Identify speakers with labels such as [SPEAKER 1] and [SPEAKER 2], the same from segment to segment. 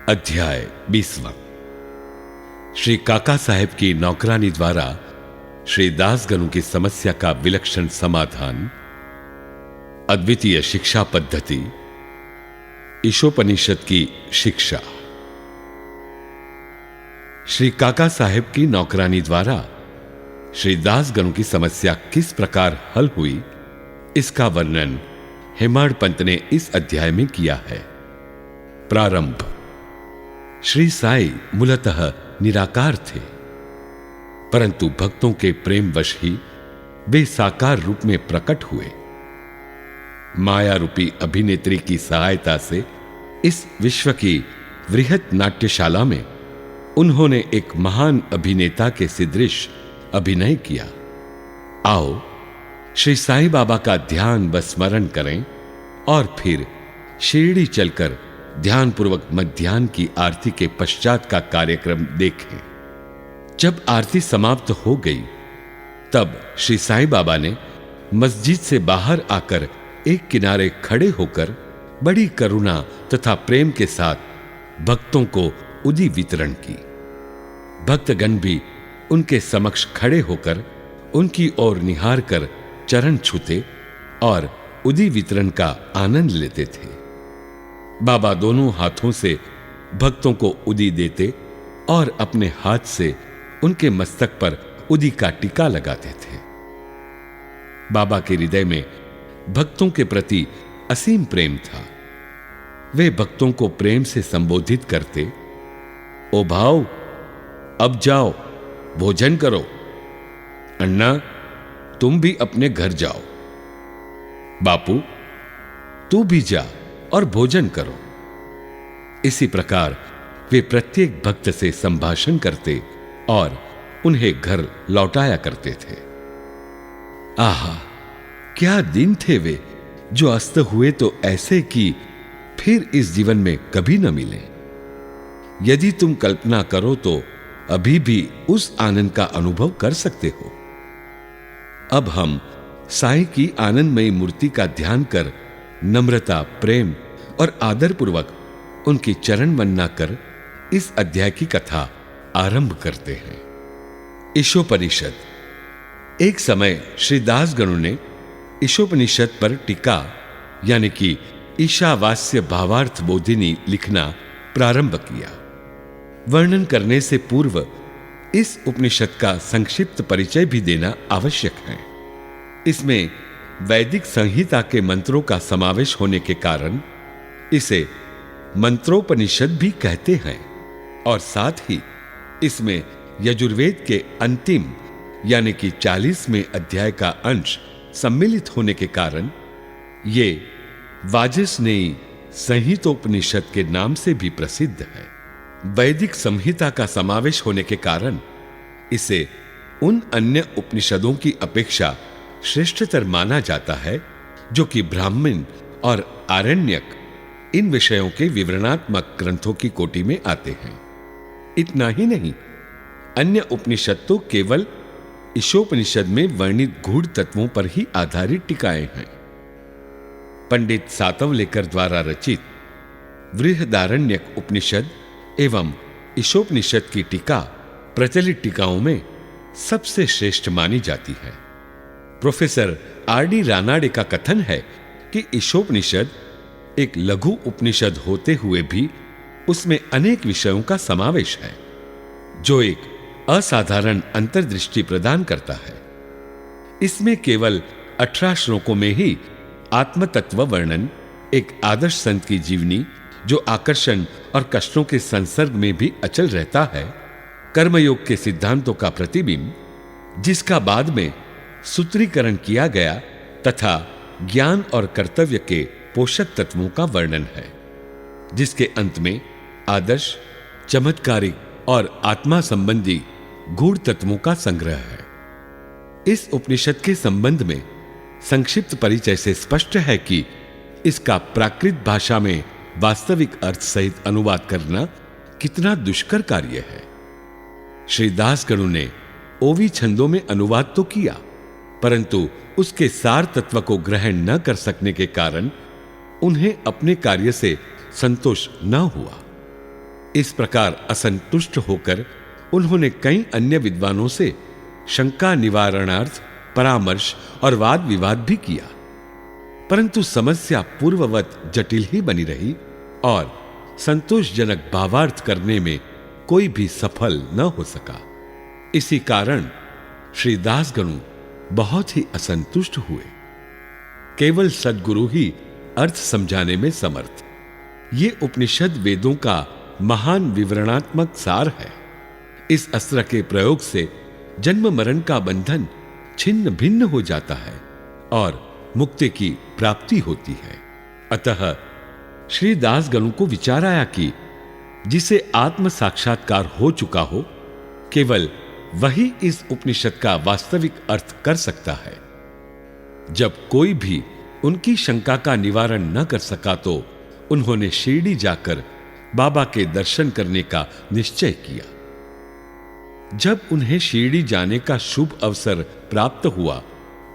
[SPEAKER 1] अध्याय 20वां। श्री काका साहेब की नौकरानी द्वारा श्री दासगणु की समस्या का विलक्षण समाधान, अद्वितीय शिक्षा पद्धति, ईशोपनिषद की शिक्षा। श्री काका साहेब की नौकरानी द्वारा श्री दासगणु की समस्या किस प्रकार हल हुई, इसका वर्णन हेमाड पंत ने इस अध्याय में किया है। प्रारंभ। श्री साई मूलतः निराकार थे, परंतु भक्तों के प्रेमवश ही वे साकार रूप में प्रकट हुए। माया रूपी अभिनेत्री की सहायता से इस विश्व की वृहत नाट्यशाला में उन्होंने एक महान अभिनेता के सदृश अभिनय किया। आओ श्री साईं बाबा का ध्यान व स्मरण करें और फिर शिरडी चलकर ध्यानपूर्वक मध्याह्न की आरती के पश्चात का कार्यक्रम देखें। जब आरती समाप्त हो गई, तब श्री साईं बाबा ने मस्जिद से बाहर आकर एक किनारे खड़े होकर बड़ी करुणा तथा प्रेम के साथ भक्तों को उदी वितरण की। भक्तगण भी उनके समक्ष खड़े होकर उनकी ओर निहार कर चरण छूते और उदी वितरण का आनंद लेते थे। बाबा दोनों हाथों से भक्तों को उदी देते और अपने हाथ से उनके मस्तक पर उदी का टीका लगाते थे। बाबा के हृदय में भक्तों के प्रति असीम प्रेम था। वे भक्तों को प्रेम से संबोधित करते, ओ भाव, अब जाओ, भोजन करो। अन्ना, तुम भी अपने घर जाओ। बापू, तू भी जा और भोजन करो। इसी प्रकार वे प्रत्येक भक्त से संभाषण करते और उन्हें घर लौटाया करते थे। आहा, क्या दिन थे वे, जो अस्त हुए तो ऐसे कि फिर इस जीवन में कभी न मिले। यदि तुम कल्पना करो तो अभी भी उस आनंद का अनुभव कर सकते हो। अब हम साईं की आनंदमयी मूर्ति का ध्यान कर नम्रता, प्रेम और आदर पूर्वक उनकी चरण वंदना कर इस अध्याय की कथा आरंभ करते हैं। ईशोपनिषद। एक समय श्री दासगणु ने ईशोपनिषद पर टीका यानी कि ईशावास्य भावार्थ बोधिनी लिखना प्रारंभ किया। वर्णन करने से पूर्व इस उपनिषद का संक्षिप्त परिचय भी देना आवश्यक है। इसमें वैदिक संहिता के मंत्रों का समावेश होने के कारण इसे मंत्रोपनिषद भी कहते हैं और साथ ही इसमें यजुर्वेद के अंतिम यानी कि 40वें अध्याय का अंश सम्मिलित होने के कारण ये वाजसनेयी संहितोपनिषद के नाम से भी प्रसिद्ध है। वैदिक संहिता का समावेश होने के कारण इसे उन अन्य उपनिषदों की अपेक्षा श्रेष्ठतर माना जाता है जो कि ब्राह्मण और आरण्यक इन विषयों के विवरणात्मक ग्रंथों की कोटि में आते हैं। इतना ही नहीं, अन्य उपनिषद तो केवल ईशोपनिषद में वर्णित गूढ़ तत्वों पर ही आधारित टीकाएं हैं। पंडित सातवलेकर द्वारा रचित बृहदारण्यक उपनिषद एवं ईशोपनिषद की टीका प्रचलित टीकाओं में सबसे श्रेष्ठ मानी जाती है। Professor RD. रानाडे का कथन है कि ईशोपनिषद एक लघु उपनिषद होते हुए भी उसमें अनेक विषयों का समावेश है, जो एक असाधारण अंतर्दृष्टि प्रदान करता है। इसमें केवल 18 श्लोकों में ही आत्मतत्व वर्णन, एक आदर्श संत की जीवनी जो आकर्षण और कष्टों के संसर्ग में भी अचल रहता है, कर्मयोग के सिद्धांतों का प्रतिबिंब जिसका बाद में सूत्रीकरण किया गया तथा ज्ञान और कर्तव्य के पोषक तत्वों का वर्णन है, जिसके अंत में आदर्श, चमत्कारिक और आत्मा संबंधी गूढ़ तत्वों का संग्रह है। इस उपनिषद के संबंध में संक्षिप्त परिचय से स्पष्ट है कि इसका प्राकृत भाषा में वास्तविक अर्थ सहित अनुवाद करना कितना दुष्कर कार्य है। श्री दासगणु ने ओवी छंदों में अनुवाद तो किया, परंतु उसके सार तत्व को ग्रहण न कर सकने के कारण उन्हें अपने कार्य से संतोष न हुआ। इस प्रकार असंतुष्ट होकर उन्होंने कई अन्य विद्वानों से शंका निवारणार्थ परामर्श और वाद विवाद भी किया, परंतु समस्या पूर्ववत जटिल ही बनी रही और संतोषजनक भावार्थ करने में कोई भी सफल न हो सका। इसी कारण श्री दासगणु बहुत ही असंतुष्ट हुए। केवल सद्गुरु ही अर्थ समझाने में समर्थ। ये उपनिषद वेदों का महान विवरणात्मक सार है। इस अस्त्र के प्रयोग से जन्म मरण का बंधन छिन्न भिन्न हो जाता है और मुक्ति की प्राप्ति होती है। अतः श्री दासगणु को विचार आया कि जिसे आत्म साक्षात्कार हो चुका हो, केवल वही इस उपनिषद का वास्तविक अर्थ कर सकता है। जब कोई भी उनकी शंका का निवारण न कर सका तो उन्होंने शिरडी जाकर बाबा के दर्शन करने का निश्चय किया। जब उन्हें शिरडी जाने का शुभ अवसर प्राप्त हुआ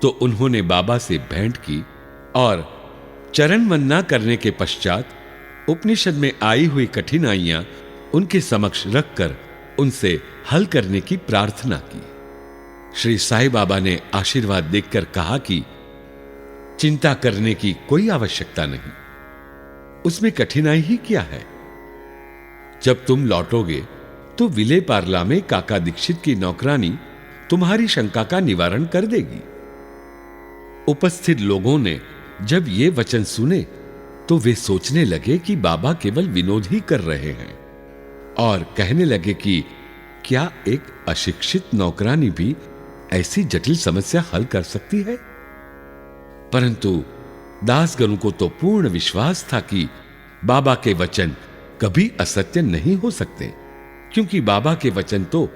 [SPEAKER 1] तो उन्होंने बाबा से भेंट की और चरण वंदना करने के पश्चात उपनिषद में आई हुई कठिनाइयां उनके समक्ष रखकर उनसे हल करने की प्रार्थना की। श्री साईं बाबा ने आशीर्वाद देकर कहा कि चिंता करने की कोई आवश्यकता नहीं, उसमें कठिनाई ही क्या है। जब तुम लौटोगे तो विले पार्ला में काका दीक्षित की नौकरानी तुम्हारी शंका का निवारण कर देगी। उपस्थित लोगों ने जब ये वचन सुने तो वे सोचने लगे कि बाबा केवल विनोद ही कर रहे हैं और कहने लगे कि क्या एक अशिक्षित नौकरानी भी ऐसी जटिल समस्या हल कर सकती है। परंतु दासगणु को तो पूर्ण विश्वास था कि बाबा के वचन कभी असत्य नहीं हो सकते, क्योंकि बाबा के वचन तो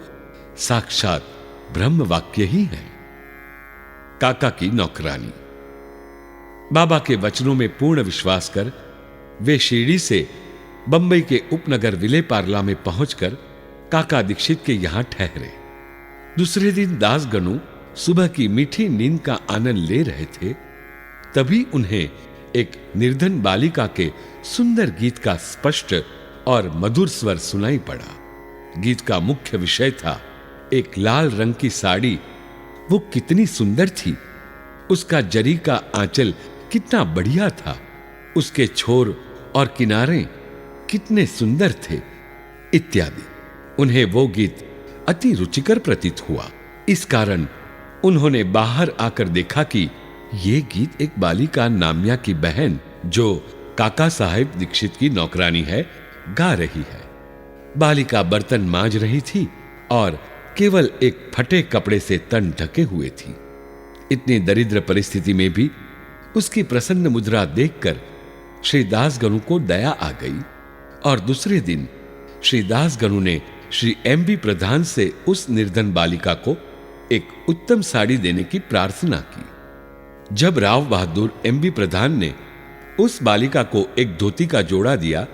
[SPEAKER 1] साक्षात ब्रह्म वाक्य ही है। काका की नौकरानी। बाबा के वचनों में पूर्ण विश्वास कर वे शिरडी से बंबई के उपनगर विले पार्ला में पहुंचकर काका दीक्षित के यहां ठहरे। दूसरे दिन दासगणु सुबह की मीठी नींद का आनंद ले रहे थे, तभी उन्हें एक निर्धन बालिका के सुंदर गीत का स्पष्ट और मधुर स्वर सुनाई पड़ा। गीत का मुख्य विषय था एक लाल रंग की साड़ी। वो कितनी सुंदर थी, उसका जरी का आंचल कितना बढ़िया था, उसके छोर और किनारे कितने सुंदर थे, इत्यादि। उन्हें वो गीत अति रुचिकर प्रतीत हुआ। इस कारण उन्होंने बाहर आकर देखा कि ये गीत एक बालिका नाम्या की बहन, जो काका साहेब दीक्षित की नौकरानी है, गा रही है। बालिका बर्तन मांज रही थी और केवल एक फटे कपड़े से तन ढके हुए थी। इतनी दरिद्र परिस्थिति में भी उसकी प्रसन्न मुद्रा देखकर श्री दासगणु को दया आ गई और दूसरे दिन श्री दासगणु ने श्री एम.बी. प्रधान से उस निर्धन बालिका को एक उत्तम साड़ी देने की प्रार्थना की। जब राव बहादुर एम.बी. प्रधान ने उस बालिका को एक धोती का जोड़ा दिया,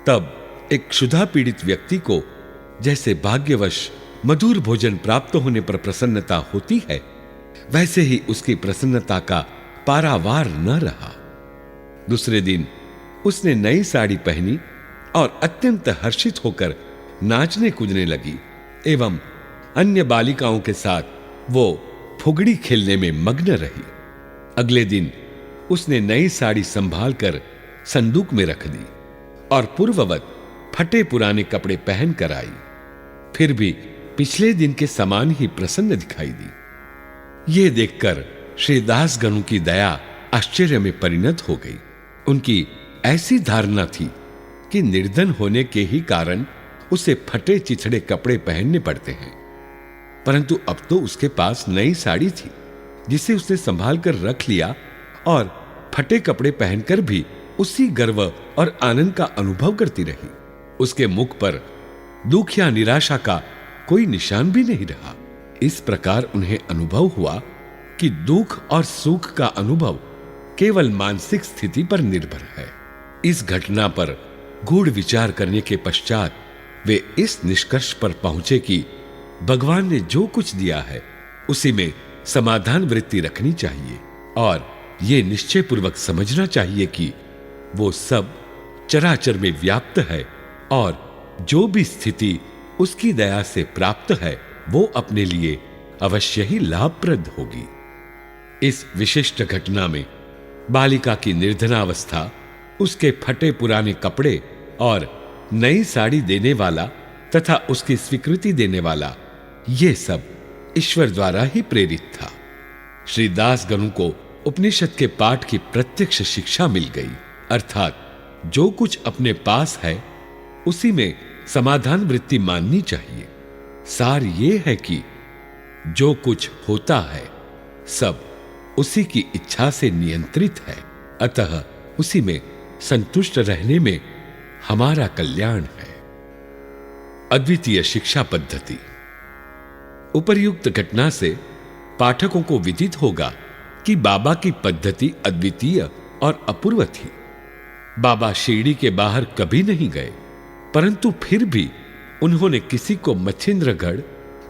[SPEAKER 1] तब एक क्षुधा पीड़ित व्यक्ति को जैसे भाग्यवश मधुर भोजन प्राप्त होने पर प्रसन्नता होती है, वैसे ही उसकी प्रसन्नता का पारावार न रहा। दूसरे दिन उसने नई साड़ी पहनी और अत्यंत हर्षित होकर नाचने कूदने लगी एवं अन्य बालिकाओं के साथ वो फुगड़ी खेलने में मग्न रही। अगले दिन उसने नई साड़ी संभालकर संदूक में रख दी और पूर्ववत फटे पुराने कपड़े पहन कर आई। फिर भी पिछले दिन के समान ही प्रसन्न दिखाई दी। ये देखकर श्री दासगणु की दया आश्चर्य में परिणत हो गई। उनकी ऐसी धारणा थी कि निर्धन होने के ही कारण उसे फटे चिथड़े कपड़े पहनने पड़ते हैं, परंतु अब तो उसके पास नई साड़ी थी जिसे उसने संभाल कर रख लिया और फटे कपड़े पहनकर भी उसी गर्व और आनंद का अनुभव करती रही। उसके मुख पर दुख या निराशा का कोई निशान भी नहीं रहा। इस प्रकार उन्हें अनुभव हुआ कि दुख और सुख का अनुभव केवल मानसिक स्थिति पर निर्भर है। इस घटना पर गूढ़ विचार करने के पश्चात वे इस निष्कर्ष पर पहुंचे कि भगवान ने जो कुछ दिया है उसी में समाधान वृत्ति रखनी चाहिए और ये निश्चय पूर्वक समझना चाहिए कि वो सब चराचर में व्याप्त है और जो भी स्थिति उसकी दया से प्राप्त है वो अपने लिए अवश्य ही लाभप्रद होगी। इस विशिष्ट घटना में बालिका की निर्धनावस्था, उसके फटे पुराने कपड़े और नई साड़ी देने वाला तथा उसकी स्वीकृति देने वाला, ये सब ईश्वर द्वारा ही प्रेरित था। श्री दास गनु को उपनिषद के पाठ की प्रत्यक्ष शिक्षा मिल गई, अर्थात जो कुछ अपने पास है उसी में समाधान वृत्ति माननी चाहिए। सार ये है कि जो कुछ होता है सब उसी की इच्छा से नियंत्रित है, अतः उसी में संतुष्ट रहने में हमारा कल्याण है। अद्वितीय शिक्षा पद्धति। उपर्युक्त घटना से पाठकों को विदित होगा कि बाबा की पद्धति अद्वितीय और अपूर्व थी। बाबा शिरडी के बाहर कभी नहीं गए, परंतु फिर भी उन्होंने किसी को मच्छिंद्रगढ़,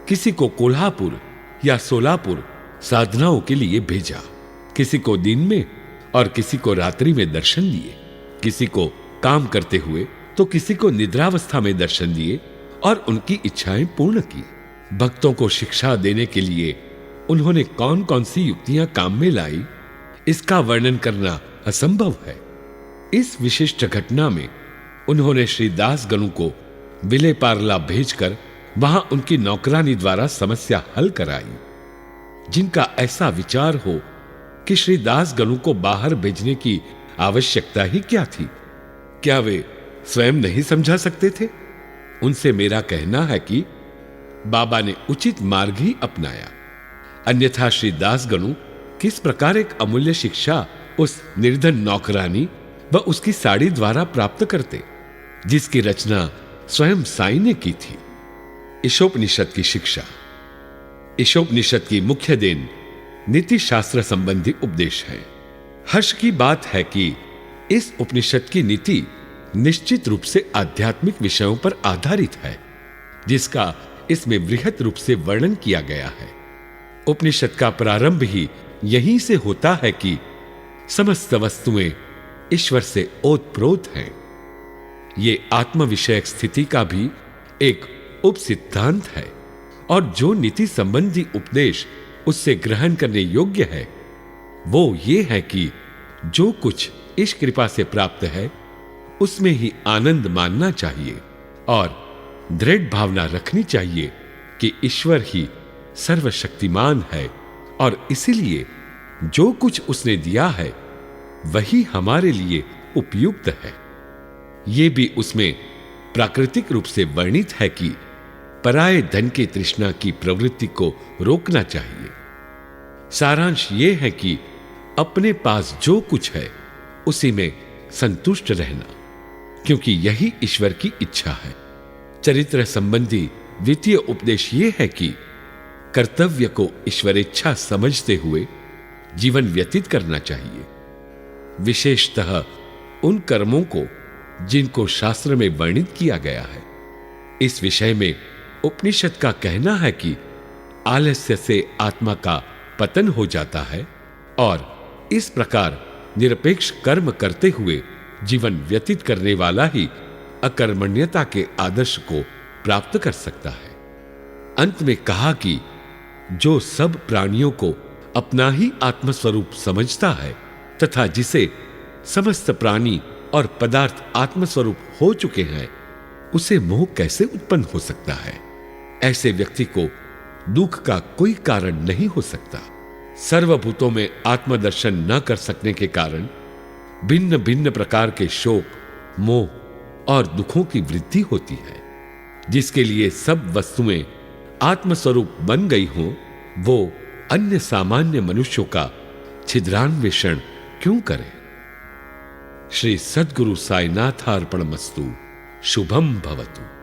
[SPEAKER 1] किसी को कोल्हापुर या सोलापुर साधनाओं के लिए भेजा। किसी को दिन में और किसी को रात्रि में दर्शन दिए, किसी को काम करते हुए तो किसी को निद्रावस्था में दर्शन दिए और उनकी इच्छाएं पूर्ण की। भक्तों को शिक्षा देने के लिए उन्होंने कौन कौन सी युक्तियां काम में लाई, इसका वर्णन करना असंभव है। इस विशिष्ट घटना में उन्होंने श्री दास गनु को विले पार्ला भेजकर वहां उनकी नौकरानी द्वारा समस्या हल कराई। जिनका ऐसा विचार हो कि श्री दास गनु को बाहर भेजने की आवश्यकता ही क्या थी, क्या वे स्वयं नहीं समझा सकते थे? उनसे मेरा कहना है कि बाबा ने उचित मार्ग ही अपनाया, अन्यथा श्री दास गनु किस प्रकार एक अमूल्य शिक्षा उस निर्धन नौकरानी व उसकी साड़ी द्वारा प्राप्त करते, जिसकी रचना स्वयं साईं ने की थी। ईशोपनिषद की शिक्षा। ईशोपनिषद की मुख्य देन नीति शास्त्र संबंधी उपदेश है। हर्ष की बात है कि इस उपनिषद की नीति निश्चित रूप से आध्यात्मिक विषयों पर आधारित है, जिसका इसमें वृहत रूप से वर्णन किया गया है। उपनिषद का प्रारंभ ही यहीं से होता है कि समस्त वस्तुएं ईश्वर से ओतप्रोत हैं। ये आत्म विषयक स्थिति का भी एक उप सिद्धांत है, और जो नीति संबंधी उपदेश उससे ग्रहण करने योग्य है वो ये है कि जो कुछ इस कृपा से प्राप्त है उसमें ही आनंद मानना चाहिए और दृढ़ भावना रखनी चाहिए कि ईश्वर ही सर्वशक्तिमान है और इसीलिए जो कुछ उसने दिया है वही हमारे लिए उपयुक्त है। ये भी उसमें प्राकृतिक रूप से वर्णित है कि पराये धन की तृष्णा की प्रवृत्ति को रोकना चाहिए। सारांश ये है कि अपने पास जो कुछ है उसी में संतुष्ट रहना, क्योंकि यही ईश्वर की इच्छा है। चरित्र संबंधी द्वितीय उपदेश ये है कि कर्तव्य को ईश्वर इच्छा समझते हुए जीवन व्यतीत करना चाहिए, विशेषतः उन कर्मों को जिनको शास्त्र में वर्णित किया गया है। इस विषय में उपनिषद का कहना है कि आलस्य से आत्मा का पतन हो जाता है और इस प्रकार निरपेक्ष कर्म करते हुए जीवन व्यतीत करने वाला ही अकर्मण्यता के आदर्श को प्राप्त कर सकता है। अंत में कहा कि जो सब प्राणियों को अपना ही आत्मस्वरूप समझता है तथा जिसे समस्त प्राणी और पदार्थ आत्मस्वरूप हो चुके हैं, उसे मोह कैसे उत्पन्न हो सकता है? ऐसे व्यक्ति को दुख का कोई कारण नहीं हो सकता। सर्वभूतों में आत्मदर्शन न कर सकने के कारण भिन्न भिन्न प्रकार के शोक, मोह और दुखों की वृद्धि होती है। जिसके लिए सब वस्तुएं आत्मस्वरूप बन गई हों, वो अन्य सामान्य मनुष्यों का छिद्रान्वेषण क्यों करे? श्री सद्गुरु साईनाथार्पणमस्तु। शुभम भवतु।